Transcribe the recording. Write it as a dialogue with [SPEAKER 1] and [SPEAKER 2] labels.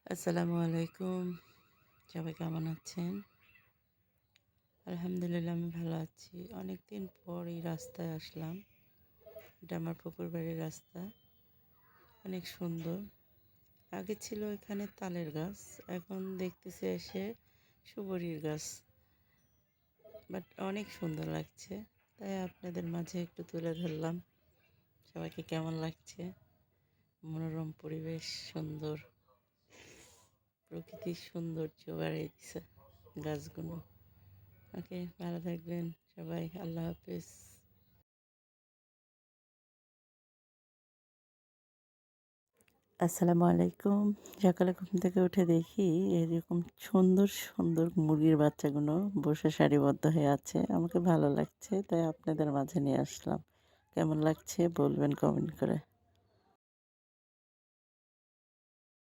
[SPEAKER 1] আসসালামু আলাইকুম। সবাই কেমন আছেন? আলহামদুলিল্লাহ আমি ভালো আছি। অনেকদিন পর এই রাস্তায় আসলাম। এটা আমার পুকুর বাড়ির রাস্তা। অনেক সুন্দর। আগে ছিল এখানে তালের গাছ। এখন দেখতেছি এসে সুপারির গাছ। বাট অনেক সুন্দর লাগছে। তাই আপনাদের মাঝে একটু তুলে ধরলাম। সবাইকে কেমন লাগছে? মনোরম পরিবেশ সুন্দর। প্রকৃতির সৌন্দর্য বাড়িয়ে দিছে গাছগুলো। ওকে, ভালো থাকবেন সবাই। আল্লাহ হাফেজ। আসসালামু আলাইকুম। সকালে ঘুম থেকে উঠে দেখি এরকম সুন্দর সুন্দর মুরগির বাচ্চাগুলো বসে সারিবদ্ধ হয়ে আছে। আমাকে ভালো লাগছে, তাই আপনাদের মাঝে নিয়ে আসলাম। কেমন লাগছে বলবেন কমেন্ট করে।